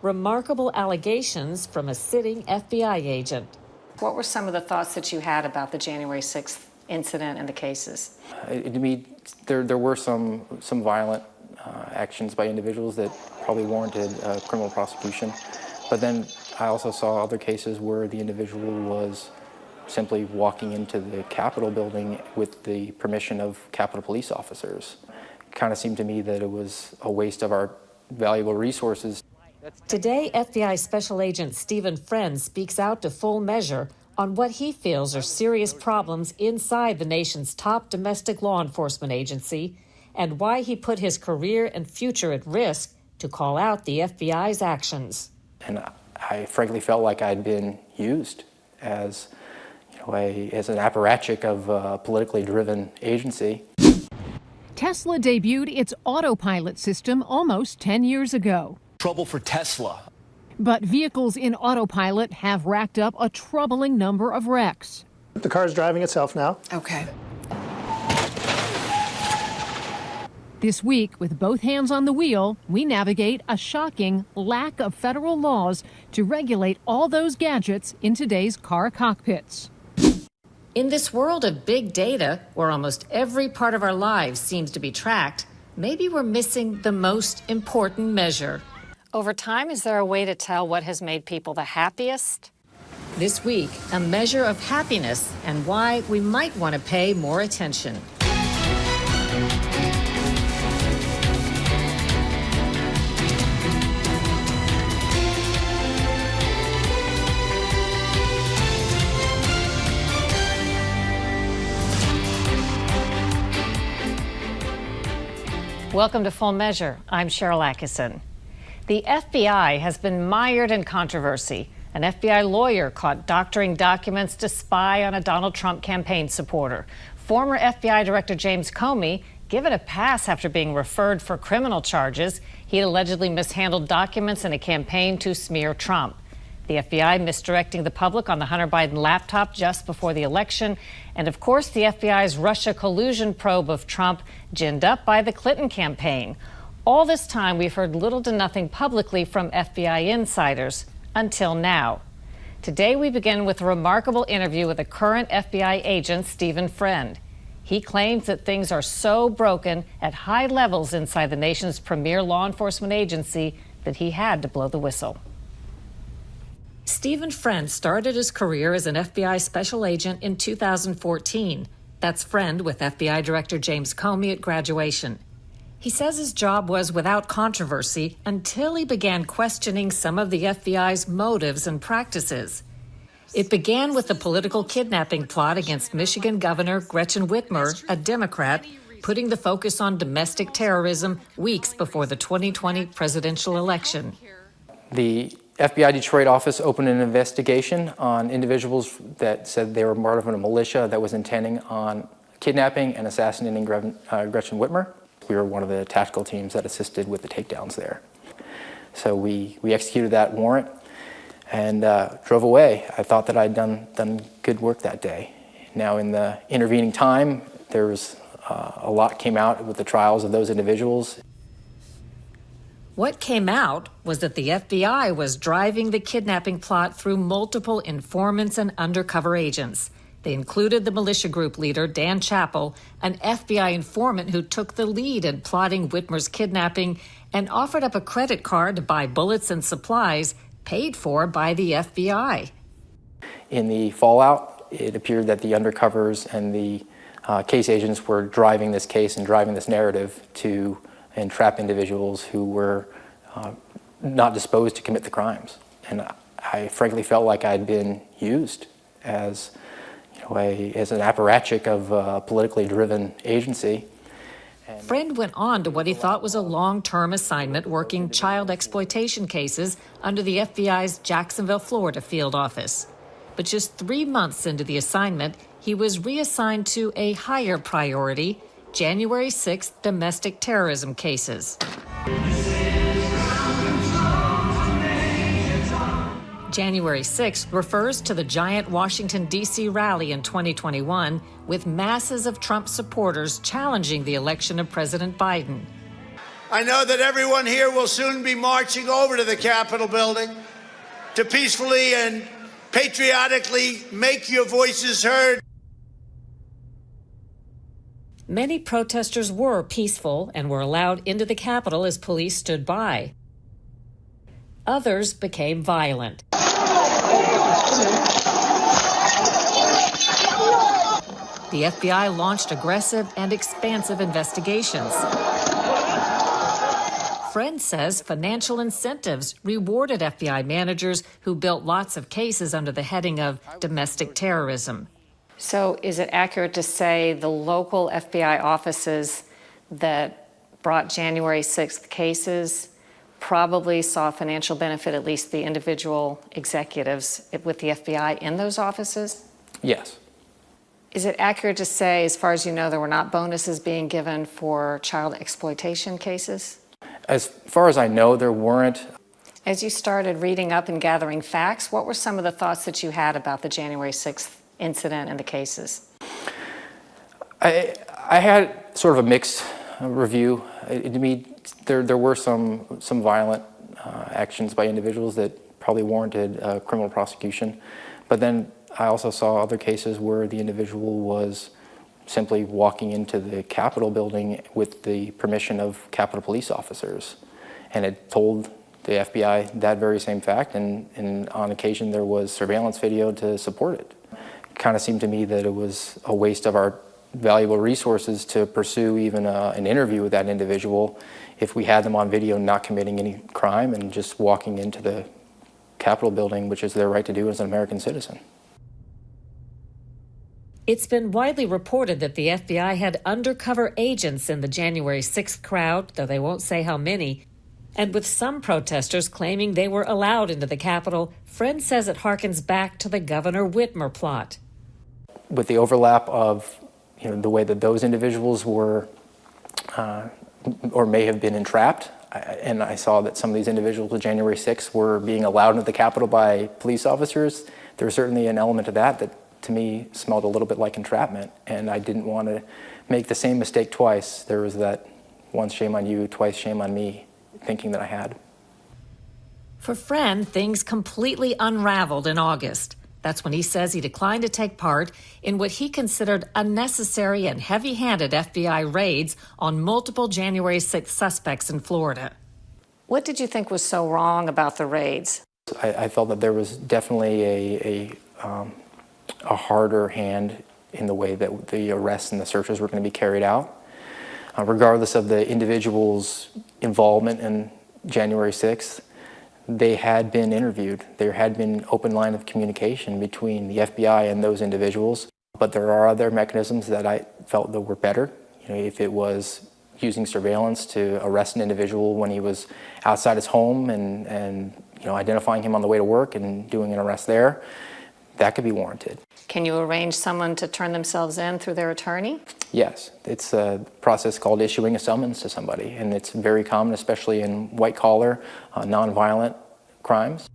Remarkable allegations from a sitting FBI agent. What were some of the thoughts that you had about the January 6th incident and the cases? To me, there were some violent actions by individuals that probably warranted criminal prosecution. But then I also saw other cases where the individual was simply walking into the Capitol building with the permission of Capitol police officers. It kind of seemed to me that it was a waste of our valuable resources. Today, FBI Special Agent Stephen Friend speaks out to Full Measure on what he feels are serious problems inside the nation's top domestic law enforcement agency and why he put his career and future at risk to call out the FBI's actions. And I frankly felt like I'd been used as, as an apparatchik of a politically driven agency. Tesla debuted its autopilot system almost 10 years ago. Trouble for Tesla. But vehicles in autopilot have racked up a troubling number of wrecks. The car is driving itself now. Okay. This week, with both hands on the wheel, we navigate a shocking lack of federal laws to regulate all those gadgets in today's car cockpits. In this world of big data, where almost every part of our lives seems to be tracked, maybe we're missing the most important measure. Over time, is there a way to tell what has made people the happiest? This week, a measure of happiness and why we might want to pay more attention. Welcome to Full Measure. I'm Sharyl Attkisson. The FBI has been mired in controversy. An FBI lawyer caught doctoring documents to spy on a Donald Trump campaign supporter. Former FBI Director James Comey given a pass after being referred for criminal charges. He had allegedly mishandled documents in a campaign to smear Trump. The FBI misdirecting the public on the Hunter Biden laptop just before the election. And of course, the FBI's Russia collusion probe of Trump, ginned up by the Clinton campaign. All this time, we've heard little to nothing publicly from FBI insiders, until now. Today, we begin with a remarkable interview with a current FBI agent, Stephen Friend. He claims that things are so broken at high levels inside the nation's premier law enforcement agency that he had to blow the whistle. Stephen Friend started his career as an FBI special agent in 2014. That's Friend with FBI Director James Comey at graduation. He says his job was without controversy until he began questioning some of the FBI's motives and practices. It began with the political kidnapping plot against Michigan Governor Gretchen Whitmer, a Democrat, putting the focus on domestic terrorism weeks before the 2020 presidential election. The FBI Detroit office opened an investigation on individuals that said they were part of a militia that was intending on kidnapping and assassinating Gretchen Whitmer. We were one of the tactical teams that assisted with the takedowns there. So we executed that warrant and drove away. I thought that I'd done good work that day. Now in the intervening time, there's a lot came out with the trials of those individuals. What came out was that the FBI was driving the kidnapping plot through multiple informants and undercover agents. They included the militia group leader, Dan Chappell, an FBI informant who took the lead in plotting Whitmer's kidnapping and offered up a credit card to buy bullets and supplies paid for by the FBI. In the fallout, it appeared that the undercovers and the case agents were driving this case and driving this narrative to entrap individuals who were not disposed to commit the crimes. And I frankly felt like I'd been used as an apparatchik of a politically driven agency. Friend went on to what he thought was a long-term assignment working child exploitation cases under the FBI's Jacksonville, Florida field office. But just 3 months into the assignment, he was reassigned to a higher priority, January 6th domestic terrorism cases. January 6th refers to the giant Washington, D.C. rally in 2021 with masses of Trump supporters challenging the election of President Biden. I know that everyone here will soon be marching over to the Capitol building to peacefully and patriotically make your voices heard. Many protesters were peaceful and were allowed into the Capitol as police stood by. Others became violent. The FBI launched aggressive and expansive investigations. Friend says financial incentives rewarded FBI managers who built lots of cases under the heading of domestic terrorism. So is it accurate to say the local FBI offices that brought January 6th cases probably saw financial benefit, at least the individual executives with the FBI in those offices? Yes. Is it accurate to say, as far as you know, there were not bonuses being given for child exploitation cases? As far as I know, there weren't. As you started reading up and gathering facts, what were some of the thoughts that you had about the January 6th incident and the cases? I had sort of a mixed review. To me, there were some violent actions by individuals that probably warranted criminal prosecution. But then I also saw other cases where the individual was simply walking into the Capitol building with the permission of Capitol police officers, and it told the FBI that very same fact, and on occasion there was surveillance video to support it. It kind of seemed to me that it was a waste of our valuable resources to pursue even an interview with that individual if we had them on video not committing any crime and just walking into the Capitol building, which is their right to do as an American citizen. It's been widely reported that the FBI had undercover agents in the January 6th crowd, though they won't say how many. And with some protesters claiming they were allowed into the Capitol, Friend says it harkens back to the Governor Whitmer plot. With the overlap of the way that those individuals were or may have been entrapped, and I saw that some of these individuals with January 6th were being allowed into the Capitol by police officers, there was certainly an element of that to me smelled a little bit like entrapment, and I didn't want to make the same mistake twice. There was that once shame on you, twice shame on me thinking that I had. For Friend, things completely unraveled in August. That's when he says he declined to take part in what he considered unnecessary and heavy-handed FBI raids on multiple January 6th suspects in Florida. What did you think was so wrong about the raids? I felt that there was definitely a harder hand in the way that the arrests and the searches were going to be carried out. Regardless of the individual's involvement in January 6th, they had been interviewed. There had been open line of communication between the FBI and those individuals, but there are other mechanisms that I felt that were better. If it was using surveillance to arrest an individual when he was outside his home and identifying him on the way to work and doing an arrest there, that could be warranted. Can you arrange someone to turn themselves in through their attorney? Yes, it's a process called issuing a summons to somebody, and it's very common, especially in white-collar, nonviolent crimes.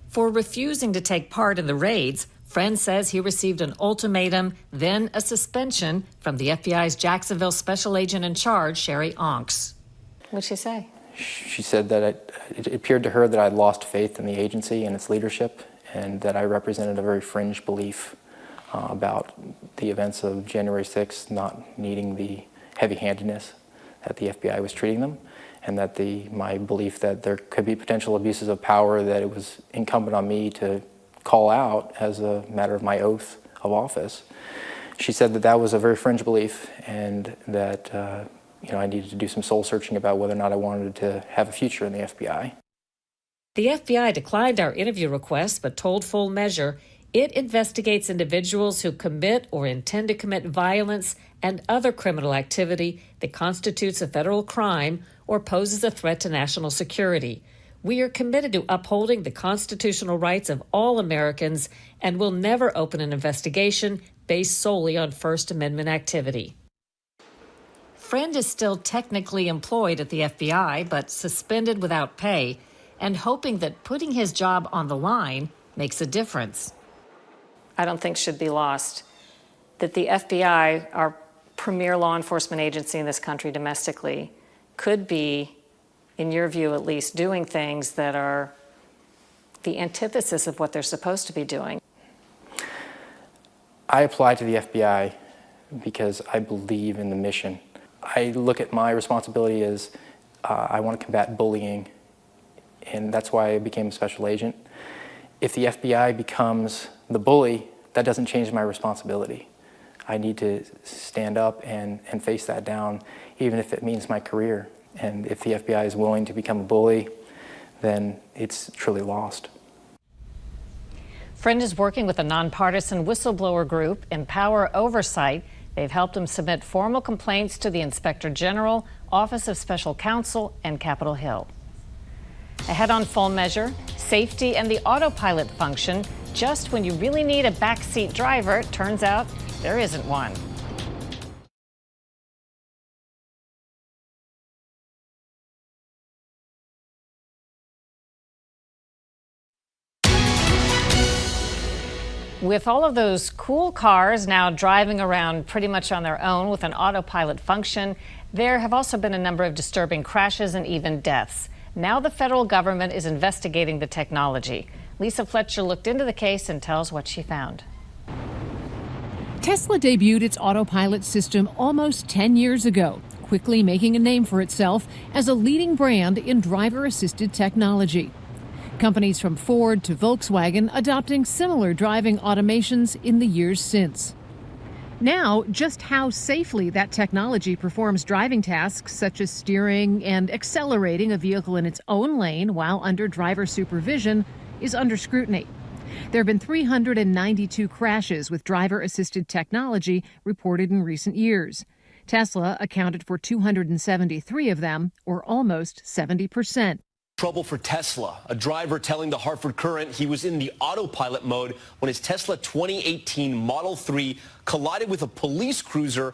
For refusing to take part in the raids, Friend says he received an ultimatum, then a suspension from the FBI's Jacksonville special agent in charge, Sharyl Attkisson. What'd she say? She said that it appeared to her that I'd lost faith in the agency and its leadership, and that I represented a very fringe belief about the events of January 6th not needing the heavy-handedness that the FBI was treating them, and that my belief that there could be potential abuses of power, that it was incumbent on me to call out as a matter of my oath of office. She said that that was a very fringe belief, and that I needed to do some soul searching about whether or not I wanted to have a future in the FBI. The FBI declined our interview request, but told Full Measure it investigates individuals who commit or intend to commit violence and other criminal activity that constitutes a federal crime or poses a threat to national security. We are committed to upholding the constitutional rights of all Americans and will never open an investigation based solely on First Amendment activity. Friend is still technically employed at the FBI, but suspended without pay, and hoping that putting his job on the line makes a difference. I don't think should be lost that the FBI, our premier law enforcement agency in this country domestically, could be, in your view at least, doing things that are the antithesis of what they're supposed to be doing? I applied to the FBI because I believe in the mission. I look at my responsibility as I want to combat bullying, and that's why I became a special agent. If the FBI becomes the bully, that doesn't change my responsibility. I need to stand up and face that down, even if it means my career. And if the FBI is willing to become a bully, then it's truly lost. Friend is working with a nonpartisan whistleblower group, Empower Oversight. They've helped him submit formal complaints to the Inspector General, Office of Special Counsel, and Capitol Hill. Ahead on Full Measure, safety and the autopilot function. Just when you really need a backseat driver, it turns out there isn't one. With all of those cool cars now driving around pretty much on their own with an autopilot function, there have also been a number of disturbing crashes and even deaths. Now the federal government is investigating the technology. Lisa Fletcher looked into the case and tells what she found. Tesla debuted its autopilot system almost 10 years ago, quickly making a name for itself as a leading brand in driver-assisted technology. Companies from Ford to Volkswagen adopting similar driving automations in the years since. Now, just how safely that technology performs driving tasks such as steering and accelerating a vehicle in its own lane while under driver supervision is under scrutiny. There have been 392 crashes with driver-assisted technology reported in recent years. Tesla accounted for 273 of them, or almost 70%. Trouble for Tesla. A driver telling the Hartford Courant he was in the autopilot mode when his Tesla 2018 Model 3 collided with a police cruiser.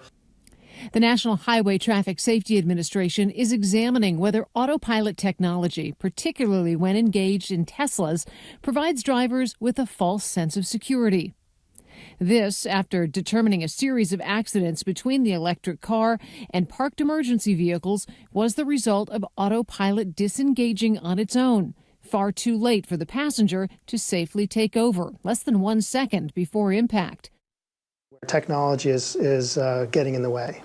The National Highway Traffic Safety Administration is examining whether autopilot technology, particularly when engaged in Teslas, provides drivers with a false sense of security. This after determining a series of accidents between the electric car and parked emergency vehicles was the result of autopilot disengaging on its own, far too late for the passenger to safely take over, less than 1 second before impact. Technology is getting in the way.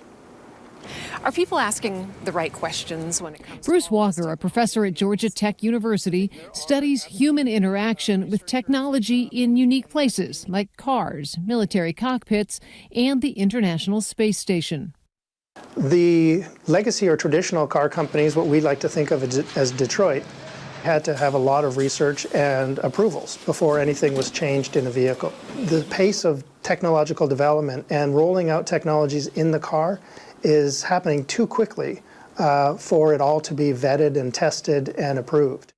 Are people asking the right questions when it comes Bruce to all this Walker, a professor at Georgia Tech University, studies human interaction with technology in unique places like cars, military cockpits, and the International Space Station. The legacy or traditional car companies, what we like to think of as Detroit, had to have a lot of research and approvals before anything was changed in a vehicle. The pace of technological development and rolling out technologies in the car is happening too quickly for it all to be vetted and tested and approved.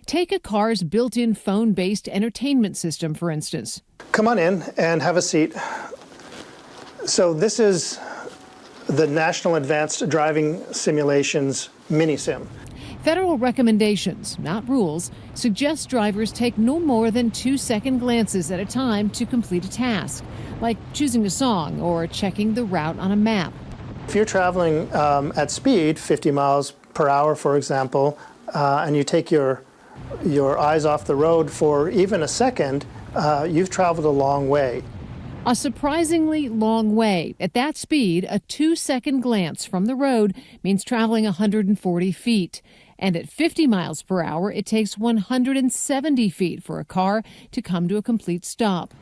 Take a car's built-in phone-based entertainment system, for instance. Come on in and have a seat. So this is the National Advanced Driving Simulations mini-sim. Federal recommendations, not rules, suggest drivers take no more than 2-second glances at a time to complete a task, like choosing a song or checking the route on a map. If you're traveling at speed, 50 miles per hour, for example, and you take your eyes off the road for even a second, you've traveled a long way. A surprisingly long way. At that speed, a 2-second glance from the road means traveling 140 feet. And at 50 miles per hour, it takes 170 feet for a car to come to a complete stop.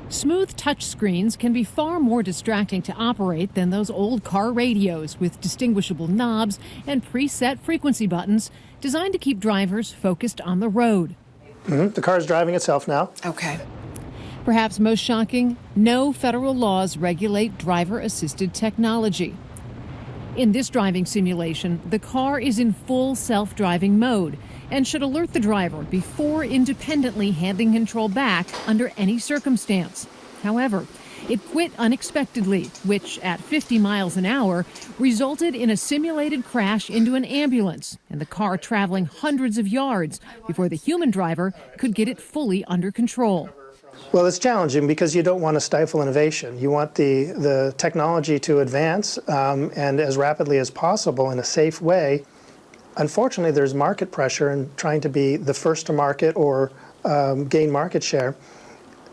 Smooth touchscreens can be far more distracting to operate than those old car radios with distinguishable knobs and preset frequency buttons designed to keep drivers focused on the road. The car's driving itself now. Okay. Perhaps most shocking, no federal laws regulate driver-assisted technology. In this driving simulation, the car is in full self-driving mode and should alert the driver before independently handing control back under any circumstance. However, it quit unexpectedly, which at 50 miles an hour resulted in a simulated crash into an ambulance and the car traveling hundreds of yards before the human driver could get it fully under control. Well, it's challenging because you don't want to stifle innovation. You want the technology to advance and as rapidly as possible in a safe way. Unfortunately, there's market pressure in trying to be the first to market or gain market share.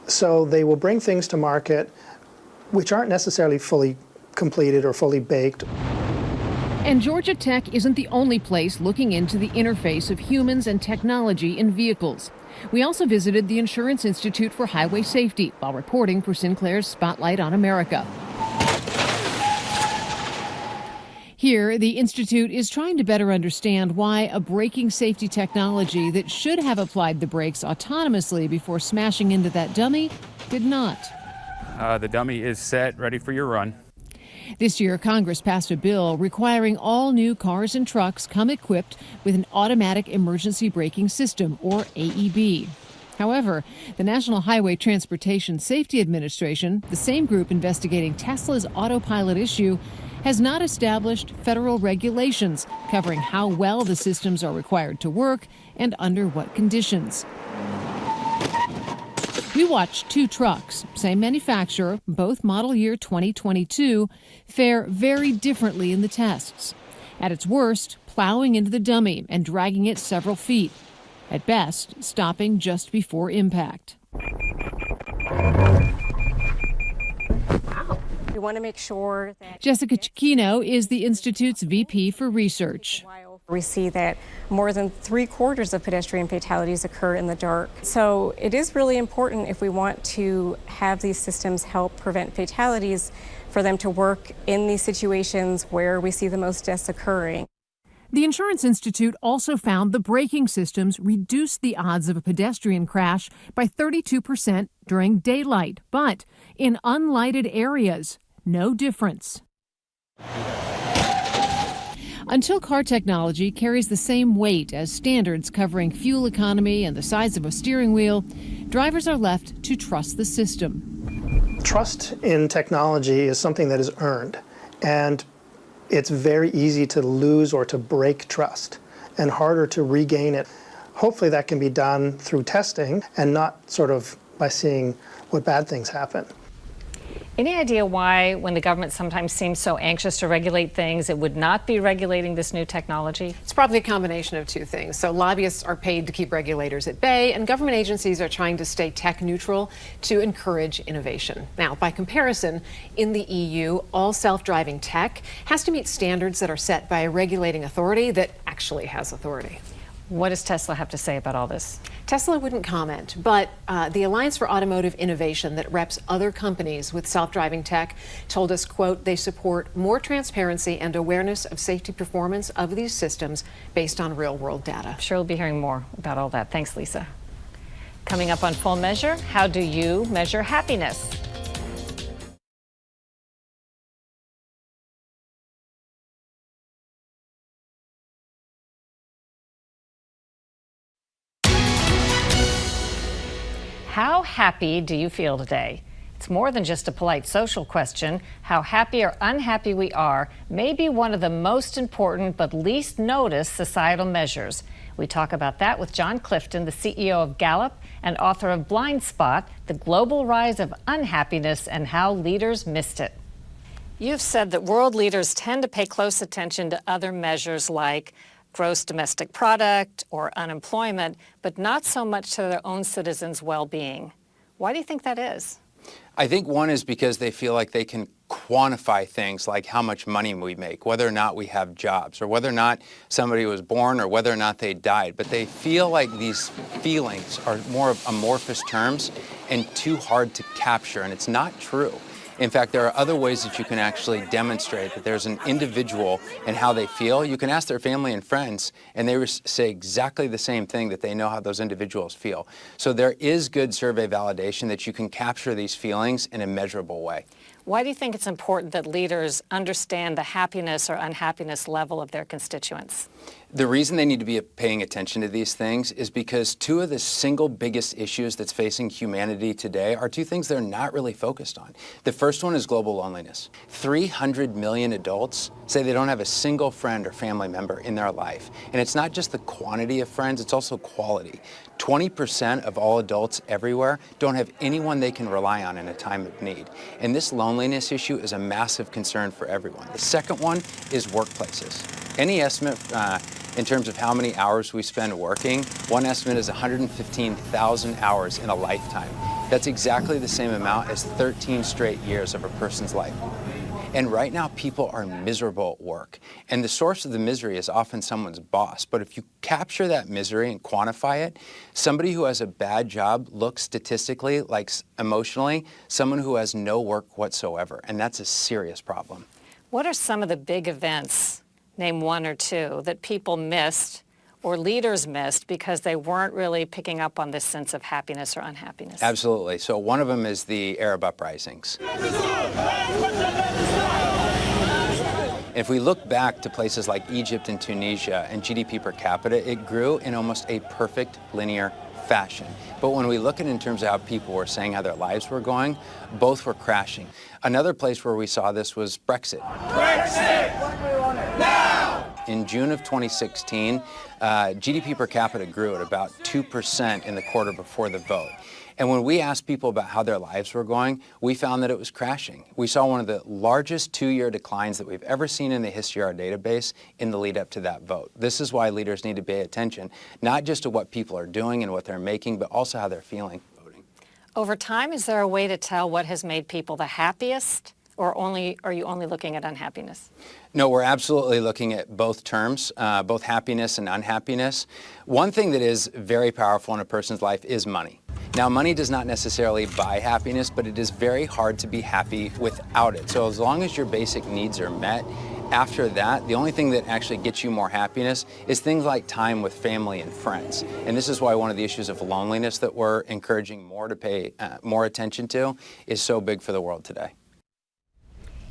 So they will bring things to market which aren't necessarily fully completed or fully baked. And Georgia Tech isn't the only place looking into the interface of humans and technology in vehicles. We also visited the Insurance Institute for Highway Safety while reporting for Sinclair's Spotlight on America. Here, the Institute is trying to better understand why a braking safety technology that should have applied the brakes autonomously before smashing into that dummy did not. The dummy is set, ready for your run. This year, Congress passed a bill requiring all new cars and trucks come equipped with an automatic emergency braking system, or AEB. However, the National Highway Transportation Safety Administration, the same group investigating Tesla's autopilot issue, has not established federal regulations covering how well the systems are required to work and under what conditions. We watched two trucks, same manufacturer, both model year 2022, fare very differently in the tests. At its worst, plowing into the dummy and dragging it several feet. At best, stopping just before impact. We want to make sure that Jessica Cicchino is the Institute's VP for Research. we see that more than 3/4 of pedestrian fatalities occur in the dark. So it is really important, if we want to have these systems help prevent fatalities, for them to work in these situations where we see the most deaths occurring. The Insurance Institute also found the braking systems reduced the odds of a pedestrian crash by 32% during daylight, but in unlighted areas, no difference. Until car technology carries the same weight as standards covering fuel economy and the size of a steering wheel, drivers are left to trust the system. Trust in technology is something that is earned, and it's very easy to lose or to break trust and harder to regain it. Hopefully that can be done through testing and not sort of by seeing what bad things happen. Any idea why, when the government sometimes seems so anxious to regulate things, it would not be regulating this new technology? It's probably a combination of two things. So lobbyists are paid to keep regulators at bay, and government agencies are trying to stay tech neutral to encourage innovation. Now, by comparison, in the EU, all self-driving tech has to meet standards that are set by a regulating authority that actually has authority. What does Tesla have to say about all this? Tesla wouldn't comment, but the Alliance for Automotive Innovation that reps other companies with self-driving tech told us, quote, they support more transparency and awareness of safety performance of these systems based on real-world data. I'm sure we'll be hearing more about all that. Thanks, Lisa. Coming up on Full Measure, how do you measure happiness? How happy do you feel today? It's more than just a polite social question. How happy or unhappy we are may be one of the most important but least noticed societal measures. We talk about that with John Clifton, the CEO of Gallup and author of Blind Spot, The Global Rise of Unhappiness and How Leaders Missed It. You've said that world leaders tend to pay close attention to other measures like gross domestic product or unemployment, but not so much to their own citizens' well-being. Why do you think that is? I think one is because they feel like they can quantify things like how much money we make, whether or not we have jobs, or whether or not somebody was born, or whether or not they died. But they feel like these feelings are more of amorphous terms and too hard to capture, and it's not true. In fact, there are other ways that you can actually demonstrate that there's an individual and how they feel. You can ask their family and friends, and they say exactly the same thing, that they know how those individuals feel. So there is good survey validation that you can capture these feelings in a measurable way. Why do you think it's important that leaders understand the happiness or unhappiness level of their constituents? The reason they need to be paying attention to these things is because two of the single biggest issues that's facing humanity today are two things they're not really focused on. The first one is global loneliness. 300 million adults say they don't have a single friend or family member in their life. And it's not just the quantity of friends, it's also quality. 20% of all adults everywhere don't have anyone they can rely on in a time of need. And this loneliness issue is a massive concern for everyone. The second one is workplaces. Any estimate in terms of how many hours we spend working, one estimate is 115,000 hours in a lifetime. That's exactly the same amount as 13 straight years of a person's life. And right now, people are miserable at work. And the source of the misery is often someone's boss. But if you capture that misery and quantify it, somebody who has a bad job looks statistically like emotionally someone who has no work whatsoever. And that's a serious problem. What are some of the big events, name one or two, that people missed or leaders missed because they weren't really picking up on this sense of happiness or unhappiness? Absolutely. So one of them is the Arab uprisings. If we look back to places like Egypt and Tunisia and GDP per capita, it grew in almost a perfect linear fashion. But when we look at it in terms of how people were saying how their lives were going, both were crashing. Another place where we saw this was Brexit. Brexit! Now! In June of 2016, GDP per capita grew at about 2% in the quarter before the vote. And when we asked people about how their lives were going, we found that it was crashing. We saw one of the largest two-year declines that we've ever seen in the history of our database in the lead up to that vote. This is why leaders need to pay attention, not just to what people are doing and what they're making, but also how they're feeling. Over time, is there a way to tell what has made people the happiest, or are you only looking at unhappiness? No, we're absolutely looking at both terms, both happiness and unhappiness. One thing that is very powerful in a person's life is money. Now, money does not necessarily buy happiness, but it is very hard to be happy without it. So as long as your basic needs are met, after that, the only thing that actually gets you more happiness is things like time with family and friends. And this is why one of the issues of loneliness that we're encouraging more to pay more attention to is so big for the world today.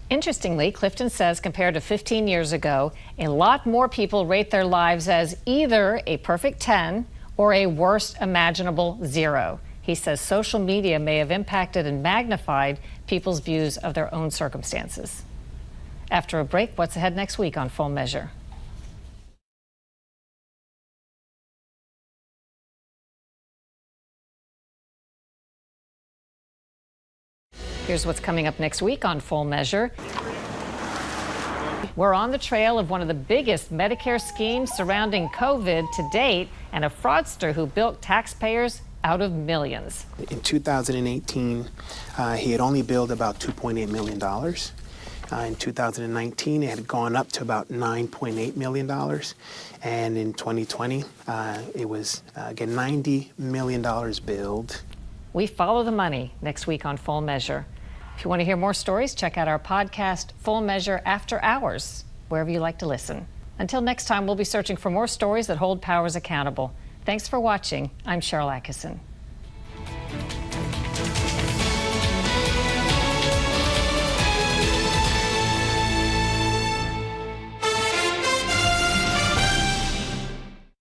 Interestingly, Clifton says compared to 15 years ago, a lot more people rate their lives as either a perfect 10 or a worst imaginable 0. He says social media may have impacted and magnified people's views of their own circumstances. After a break, what's ahead next week on Full Measure? Here's what's coming up next week on Full Measure. We're on the trail of one of the biggest Medicare schemes surrounding COVID to date, and a fraudster who bilked taxpayers out of millions. In 2018, he had only billed about $2.8 million. In 2019, it had gone up to about $9.8 million. And in 2020, it was, again, $90 million billed. We follow the money next week on Full Measure. If you want to hear more stories, check out our podcast, Full Measure After Hours, wherever you like to listen. Until next time, we'll be searching for more stories that hold powers accountable. Thanks for watching. I'm Sharyl Attkisson.